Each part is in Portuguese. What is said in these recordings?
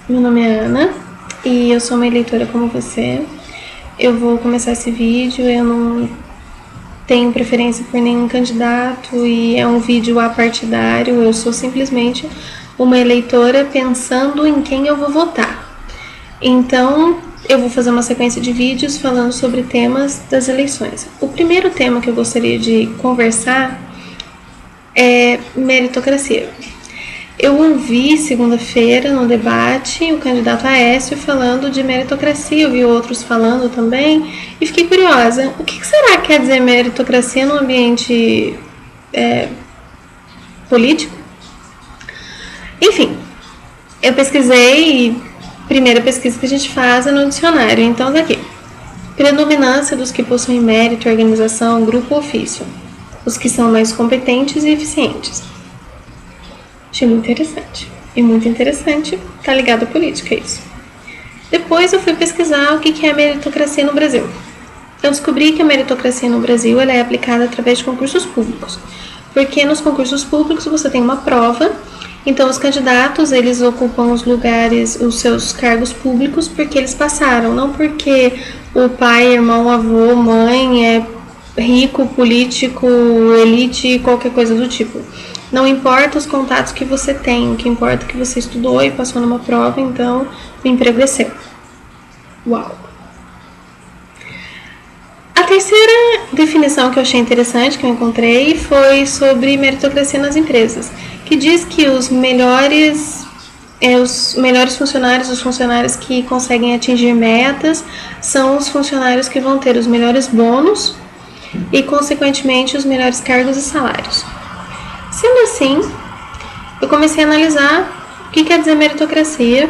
Meu nome é Ana e eu sou uma eleitora como você. Eu vou começar esse vídeo, eu não tenho preferência por nenhum candidato e é um vídeo apartidário, eu sou simplesmente uma eleitora pensando em quem eu vou votar. Então, eu vou fazer uma sequência de vídeos falando sobre temas das eleições. O primeiro tema que eu gostaria de conversar é meritocracia. Eu ouvi segunda-feira no debate o candidato Aécio falando de meritocracia, eu vi outros falando também e fiquei curiosa. O que será que quer dizer meritocracia no ambiente político? Enfim, eu pesquisei e primeira pesquisa que a gente faz é no dicionário, então daqui. Predominância dos que possuem mérito, organização, grupo ou ofício. Os que são mais competentes e eficientes. Achei muito interessante. E muito interessante, tá ligado à política, isso. Depois eu fui pesquisar o que é a meritocracia no Brasil. Eu descobri que a meritocracia no Brasil ela é aplicada através de concursos públicos. Porque nos concursos públicos você tem uma prova, então os candidatos eles ocupam os lugares, os seus cargos públicos porque eles passaram, não porque o pai, irmão, avô, mãe é rico, político, elite, qualquer coisa do tipo. Não importa os contatos que você tem, o que importa é que você estudou e passou numa prova, então o emprego é seu. Uau! A terceira definição que eu achei interessante, que eu encontrei, foi sobre meritocracia nas empresas, que diz que os melhores funcionários, os funcionários que conseguem atingir metas, são os funcionários que vão ter os melhores bônus e, consequentemente, os melhores cargos e salários. Sendo assim, eu comecei a analisar o que quer dizer meritocracia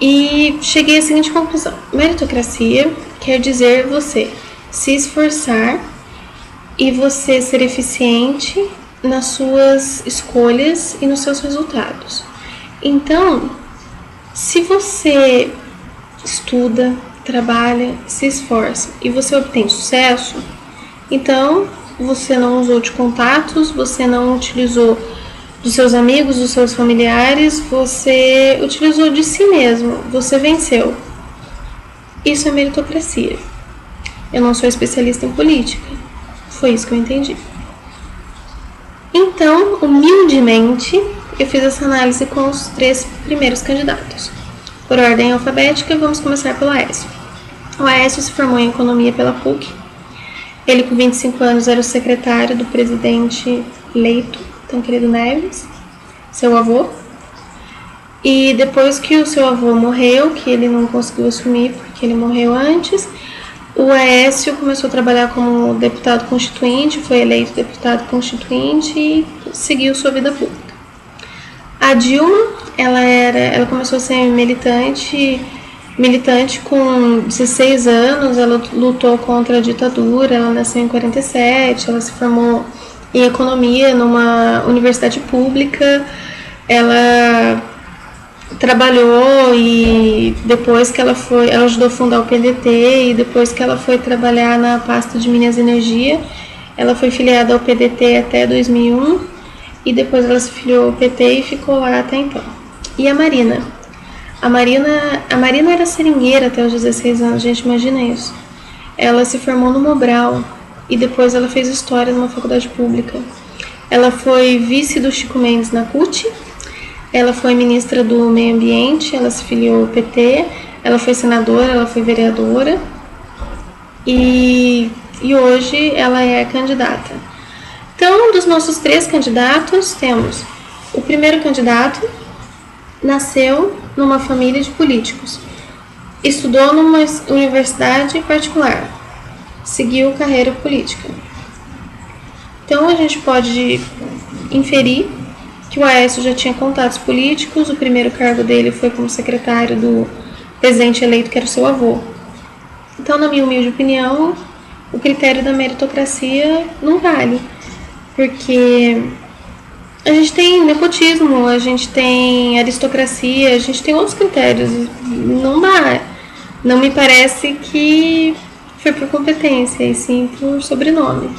e cheguei à seguinte conclusão. Meritocracia quer dizer você se esforçar e você ser eficiente nas suas escolhas e nos seus resultados. Então, se você estuda, trabalha, se esforça e você obtém sucesso, então você não usou de contatos, você não utilizou dos seus amigos, dos seus familiares, você utilizou de si mesmo, você venceu. Isso é meritocracia. Eu não sou especialista em política, foi isso que eu entendi. Então, humildemente, eu fiz essa análise com os 3 primeiros candidatos. Por ordem alfabética, vamos começar pelo Aécio. O Aécio se formou em economia pela PUC. Ele, com 25 anos, era o secretário do presidente eleito, Tancredo Neves, seu avô. E depois que o seu avô morreu, que ele não conseguiu assumir porque ele morreu antes, o Aécio começou a trabalhar como deputado constituinte, foi eleito deputado constituinte e seguiu sua vida pública. A Dilma, ela começou a ser militante com 16 anos, ela lutou contra a ditadura, ela nasceu em 47, ela se formou em economia numa universidade pública, ela trabalhou e depois que ela ajudou a fundar o PDT e depois que ela foi trabalhar na pasta de Minas e Energia, ela foi filiada ao PDT até 2001 e depois ela se filiou ao PT e ficou lá até então. E a Marina? A Marina era seringueira até os 16 anos, gente, imagina isso. Ela se formou no Mobral e depois ela fez História numa faculdade pública. Ela foi vice do Chico Mendes na CUT, ela foi ministra do Meio Ambiente, ela se filiou ao PT, ela foi senadora, ela foi vereadora e hoje ela é candidata. Então, dos nossos 3 candidatos, temos o primeiro candidato, nasceu numa família de políticos, estudou numa universidade particular, seguiu carreira política. Então a gente pode inferir que o Aécio já tinha contatos políticos, o primeiro cargo dele foi como secretário do presidente eleito, que era o seu avô. Então, na minha humilde opinião, o critério da meritocracia não vale, porque a gente tem nepotismo, a gente tem aristocracia, a gente tem outros critérios. Não dá. Não me parece que foi por competência, e sim por sobrenome.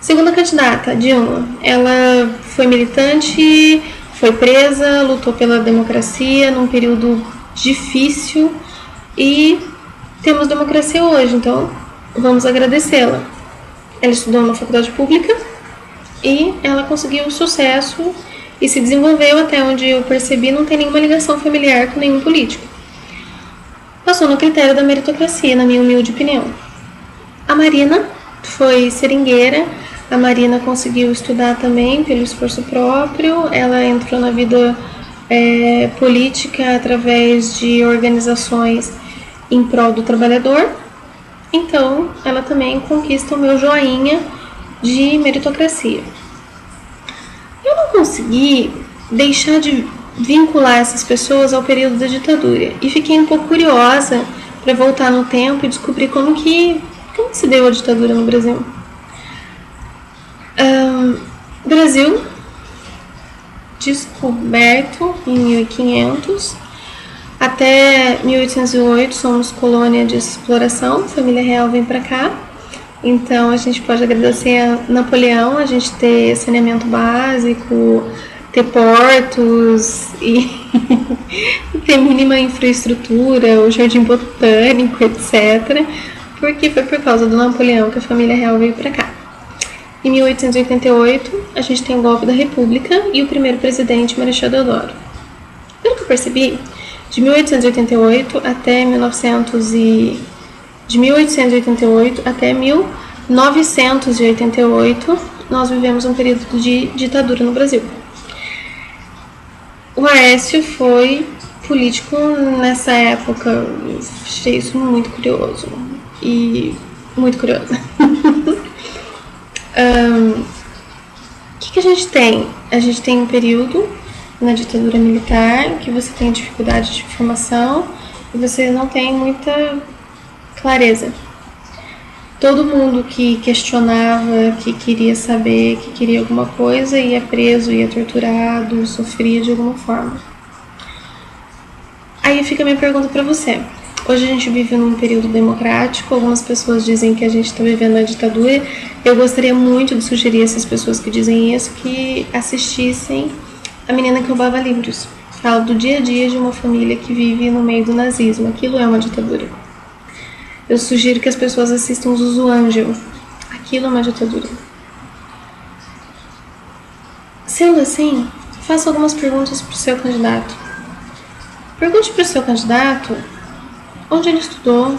Segunda candidata, Dilma. Ela foi militante, foi presa, lutou pela democracia num período difícil e temos democracia hoje, então vamos agradecê-la. Ela estudou numa faculdade pública e ela conseguiu sucesso e se desenvolveu até onde eu percebi, não tem nenhuma ligação familiar com nenhum político. Passou no critério da meritocracia, na minha humilde opinião. A Marina foi seringueira, a Marina conseguiu estudar também pelo esforço próprio, ela entrou na vida política através de organizações em prol do trabalhador, então ela também conquista o meu joinha de meritocracia. Eu não consegui deixar de vincular essas pessoas ao período da ditadura e fiquei um pouco curiosa para voltar no tempo e descobrir como se deu a ditadura no Brasil. Brasil descoberto em 1500, até 1808 somos colônia de exploração, a família real vem para cá. Então a gente pode agradecer a Napoleão, a gente ter saneamento básico, ter portos e ter mínima infraestrutura, o jardim botânico, etc. Porque foi por causa do Napoleão que a família real veio para cá. Em 1888 a gente tem o golpe da República e o primeiro presidente, Marechal Deodoro. Pelo que eu percebi, de 1888 até 1988, nós vivemos um período de ditadura no Brasil. O Aécio foi político nessa época, eu achei isso muito curioso. O que a gente tem? A gente tem um período na ditadura militar que você tem dificuldade de informação e você não tem muita clareza. Todo mundo que questionava, que queria saber, que queria alguma coisa, ia preso, ia torturado, sofria de alguma forma. Aí fica a minha pergunta para você. Hoje a gente vive num período democrático, algumas pessoas dizem que a gente está vivendo a ditadura. Eu gostaria muito de sugerir a essas pessoas que dizem isso que assistissem A Menina que Roubava Livros. Fala do dia a dia de uma família que vive no meio do nazismo. Aquilo é uma ditadura. Eu sugiro que as pessoas assistam Zuzu Angel. Aquilo é uma ditadura. Sendo assim, faça algumas perguntas para o seu candidato. Pergunte para o seu candidato onde ele estudou.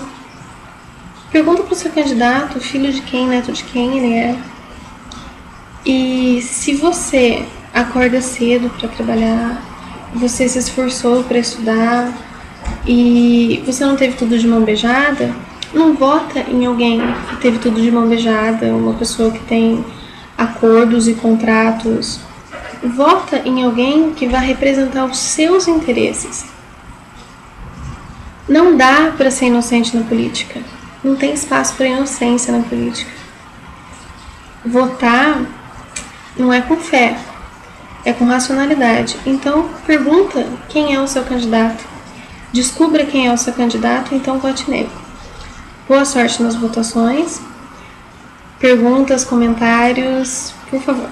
Pergunta para o seu candidato filho de quem, neto de quem ele é. E se você acorda cedo para trabalhar, você se esforçou para estudar e você não teve tudo de mão beijada, não vota em alguém que teve tudo de mão beijada, uma pessoa que tem acordos e contratos. Vota em alguém que vai representar os seus interesses. Não dá para ser inocente na política. Não tem espaço para inocência na política. Votar não é com fé, é com racionalidade. Então, pergunta quem é o seu candidato. Descubra quem é o seu candidato, então vote nele. Boa sorte nas votações. Perguntas, comentários, por favor.